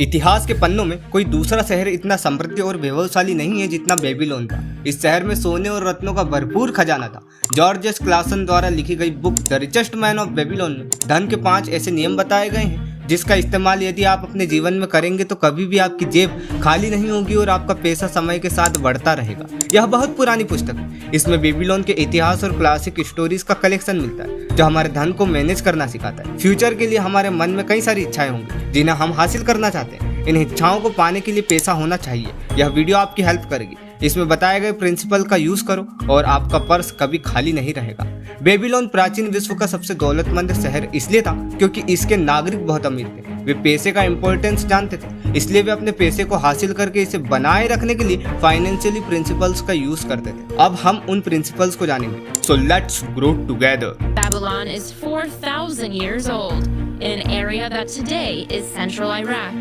इतिहास के पन्नों में कोई दूसरा शहर इतना समृद्ध और वैभवशाली नहीं है जितना बेबीलोन था। इस शहर में सोने और रत्नों का भरपूर खजाना था। जॉर्ज एस क्लासन द्वारा लिखी गई book the richest man of Babylon में धन के 5 ऐसे नियम बताए गए हैं जिसका इस्तेमाल यदि आप अपने जीवन में करेंगे तो कभी भी आपकी जेब खाली नहीं होगी और आपका पैसा समय के साथ बढ़ता रहेगा। यह बहुत पुरानी पुस्तक है। इसमें बेबीलोन के इतिहास और क्लासिक स्टोरीज का कलेक्शन मिलता है जो हमारे धन को मैनेज करना सिखाता है। फ्यूचर के लिए हमारे मन में कई सारी इच्छाएं होंगी जिन्हें हम हासिल करना चाहते हैं। इन इच्छाओं को पाने के लिए पैसा होना चाहिए। यह वीडियो आपकी हेल्प करेगी। इसमें बताए गए प्रिंसिपल का यूज करो और आपका पर्स कभी खाली नहीं रहेगा। बेबीलोन प्राचीन विश्व का सबसे दौलतमंद शहर इसलिए था क्योंकि इसके नागरिक बहुत अमीर थे। वे पैसे का इम्पोर्टेंस जानते थे, इसलिए वे अपने पैसे को हासिल करके इसे बनाए रखने के लिए फाइनेंशियली प्रिंसिपल्स का यूज करते थे। अब हम उन प्रिंसिपल्स को जानेंगे। So let's grow together. Babylon is 4,000 years old in an area that today is central Iraq.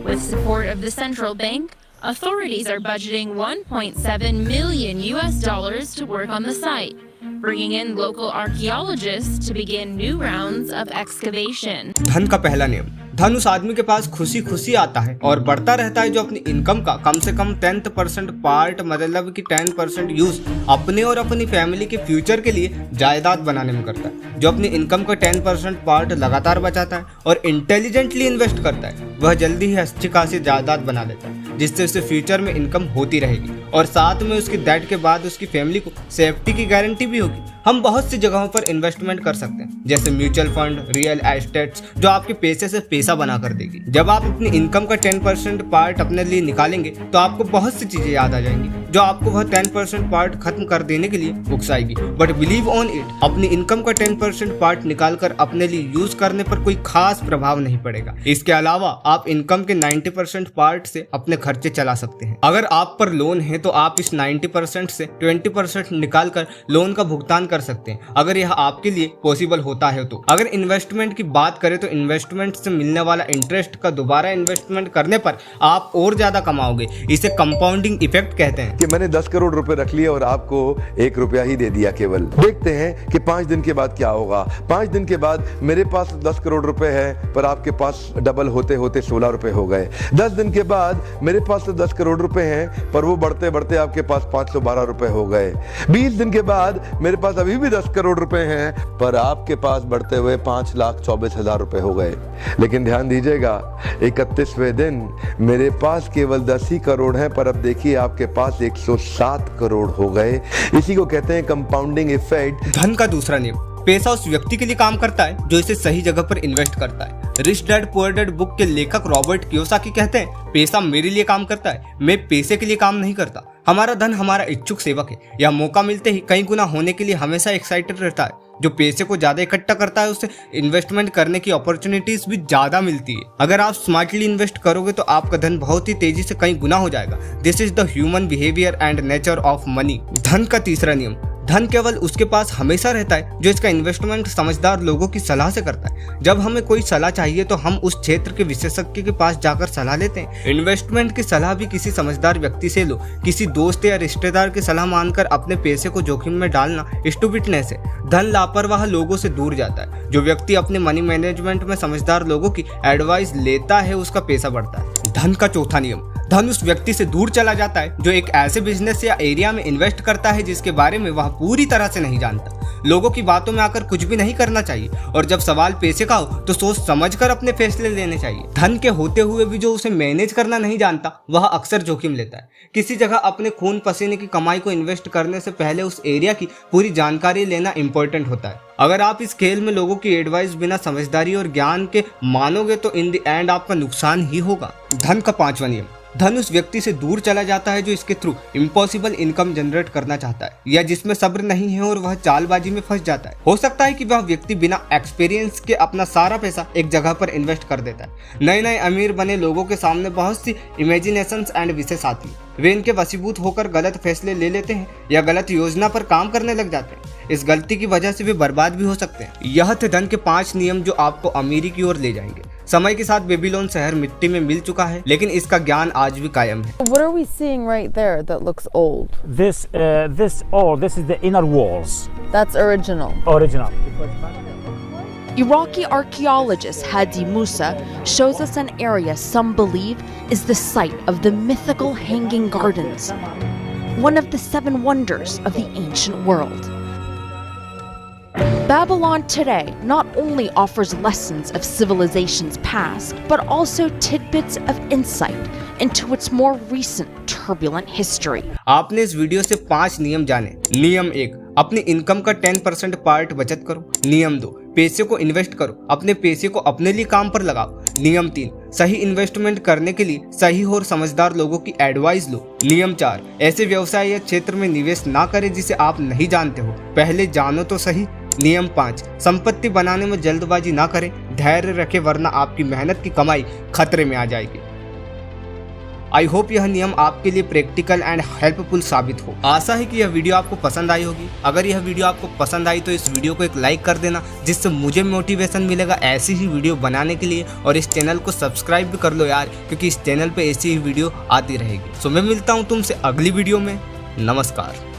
With support of the central bank, authorities are budgeting $1.7 million to work on the site, bringing in local archaeologists to begin new rounds of excavation. धन का पहला नियम। धन उस आदमी के पास खुशी खुशी आता है और बढ़ता रहता है जो अपनी इनकम का कम से कम 10% पार्ट, मतलब कि 10% यूज अपने और अपनी फैमिली के फ्यूचर के लिए जायदाद बनाने में करता है। जो अपनी इनकम का 10% पार्ट लगातार बचाता है और इंटेलिजेंटली इन्वेस्ट करता है वह जल्दी ही अच्छी खासी जायदाद बना लेता है जिससे उसे फ्यूचर में इनकम होती रहेगी और साथ में उसकी डेथ के बाद उसकी फैमिली को सेफ्टी की गारंटी भी होगी। हम बहुत सी जगहों पर इन्वेस्टमेंट कर सकते हैं जैसे म्यूचुअल फंड, रियल एस्टेट्स जो आपके पैसे से पैसा बना कर देगी। जब आप अपनी इनकम का 10% पार्ट अपने लिए निकालेंगे तो आपको बहुत सी चीजें याद आ जाएंगी जो आपको वह 10% पार्ट खत्म कर देने के लिए उकसाएगी। बट बिलीव ऑन इट, अपनी इनकम का 10% पार्ट निकालकर अपने लिए यूज करने पर कोई खास प्रभाव नहीं पड़ेगा। इसके अलावा आप इनकम के 90% पार्ट से अपने खर्चे चला सकते हैं। अगर आप पर लोन है तो आप इस 90% से 20% निकाल कर लोन का भुगतान कर सकते हैं अगर यह आपके लिए पॉसिबल होता है तो। अगर इन्वेस्टमेंट की बात करें तो इन्वेस्टमेंट से मिलने वाला इंटरेस्ट का दोबारा इन्वेस्टमेंट करने पर आप और ज्यादा कमाओगे। इसे कंपाउंडिंग इफेक्ट कहते हैं। कि मैंने 10 करोड़ रुपए रख लिए और आपको 1 रुपया ही दे दिया केवल। देखते हैं कि 5 दिन के बाद क्या होगा। 5 दिन के बाद मेरे पास 10 करोड़ रुपए है पर आपके पास डबल होते होते 16 रुपए हो गए। 10 दिन के बाद मेरे पास तो 10 करोड़ रुपए हैं पर वो बढ़ते बढ़ते आपके पास 512 रुपए हो गए। 20 दिन के बाद मेरे पास अभी भी 10 करोड़ रुपए हैं पर आपके पास बढ़ते हुए 5,24,000 रुपए हो गए। लेकिन ध्यान दीजिएगा 31वें दिन मेरे पास केवल 10 ही करोड़ हैं पर अब देखिए आपके पास 107 करोड़ हो गए। इसी को कहते हैं कंपाउंडिंग इफेक्ट। धन का दूसरा नियम। पैसा उस व्यक्ति के लिए काम करता है जो इसे सही जगह पर इन्वेस्ट करता है। Rich dad poor dad book के लेखक रॉबर्ट कियोसाकी कहते हैं पैसा मेरे लिए काम करता है, मैं पैसे के लिए काम नहीं करता। हमारा धन हमारा इच्छुक सेवक है। यह मौका मिलते ही कई गुना होने के लिए हमेशा एक्साइटेड रहता है। जो पैसे को ज्यादा इकट्ठा करता है उसे इन्वेस्टमेंट करने की अपॉर्चुनिटीज भी ज्यादा मिलती है। अगर आप स्मार्टली इन्वेस्ट करोगे तो आपका धन बहुत ही तेजी से कई गुना हो जाएगा। This is the human behaviour and nature of money. धन का तीसरा नियम। धन केवल उसके पास हमेशा रहता है जो इसका इन्वेस्टमेंट समझदार लोगों की सलाह से करता है। जब हमें कोई सलाह चाहिए तो हम उस क्षेत्र के विशेषज्ञ के पास जाकर सलाह लेते हैं। इन्वेस्टमेंट की सलाह भी किसी समझदार व्यक्ति से लो। किसी दोस्त या रिश्तेदार की सलाह मानकर अपने पैसे को जोखिम में डालना स्टूपिडनेस है। धन लापरवाह लोगों से दूर जाता है। जो व्यक्ति अपने मनी मैनेजमेंट में समझदार लोगों की एडवाइस लेता है उसका पैसा बढ़ता है। धन का चौथा नियम। धन उस व्यक्ति से दूर चला जाता है जो एक ऐसे बिजनेस या एरिया में इन्वेस्ट करता है जिसके बारे में वह पूरी तरह से नहीं जानता। लोगों की बातों में आकर कुछ भी नहीं करना चाहिए और जब सवाल पैसे का हो तो सोच समझकर अपने फैसले लेने चाहिए। धन के होते हुए भी जो उसे मैनेज करना नहीं जानता वह अक्सर जोखिम लेता है। किसी जगह अपने खून पसीने की कमाई को इन्वेस्ट करने से पहले उस एरिया की पूरी जानकारी लेना इंपॉर्टेंट होता है। अगर आप इस खेल में लोगों की एडवाइस बिना समझदारी और ज्ञान के मानोगे तो इन द एंड आपका नुकसान ही होगा। धन का पांचवा नियम। धन उस व्यक्ति से दूर चला जाता है जो इसके थ्रू इम्पॉसिबल इनकम जनरेट करना चाहता है या जिसमें सब्र नहीं है और वह चालबाजी में फंस जाता है। हो सकता है कि वह व्यक्ति बिना एक्सपीरियंस के अपना सारा पैसा एक जगह पर इन्वेस्ट कर देता है। नए नए अमीर बने लोगों के सामने बहुत सी इमेजिनेशंस एंड विशेष आती है। वे इनके वशीभूत होकर गलत फैसले ले लेते हैं या गलत योजना पर काम करने लग जाते हैं। इस गलती की वजह से वे बर्बाद भी हो सकते हैं। यह थे धन के 5 नियम जो आपको अमीरी की ओर ले जाएंगे। समय के साथ बेबीलोन शहर मिट्टी में मिल चुका है लेकिन इसका ज्ञान आज भी कायम है। What are we seeing right there that looks old? This is the inner walls. That's original. Original. Iraqi archaeologist Hadi Musa shows us an area some believe is the site of the mythical Hanging Gardens, one of the 7 wonders of the ancient world. Babylon today not only offers lessons of civilization's past, but also tidbits of insight into its more recent turbulent history. आपने इस video से 5 नियम जाने। नियम 1, अपनी income का 10% part बचत करो। नियम 2, पैसे को इन्वेस्ट करो, अपने पैसे को अपने लिए काम पर लगाओ। नियम 3, सही इन्वेस्टमेंट करने के लिए सही और समझदार लोगों की एडवाइस लो। नियम 4, ऐसे व्यवसाय या क्षेत्र में निवेश ना करें जिसे आप नहीं जानते हो, पहले जानो तो सही। नियम 5, संपत्ति बनाने में जल्दबाजी ना करें, धैर्य रखें वरना आपकी मेहनत की कमाई खतरे में आ जाएगी। आई होप यह नियम आपके लिए प्रैक्टिकल एंड हेल्पफुल साबित हो। आशा है कि यह वीडियो आपको पसंद आई होगी। अगर यह वीडियो आपको पसंद आई तो इस वीडियो को एक लाइक कर देना, जिससे मुझे मोटिवेशन मिलेगा ऐसी ही वीडियो बनाने के लिए। और इस चैनल को सब्सक्राइब भी कर लो यार, क्योंकि इस चैनल पे ऐसी ही वीडियो आती रहेगी। सो मैं मिलता हूँ तुमसे अगली वीडियो में। नमस्कार।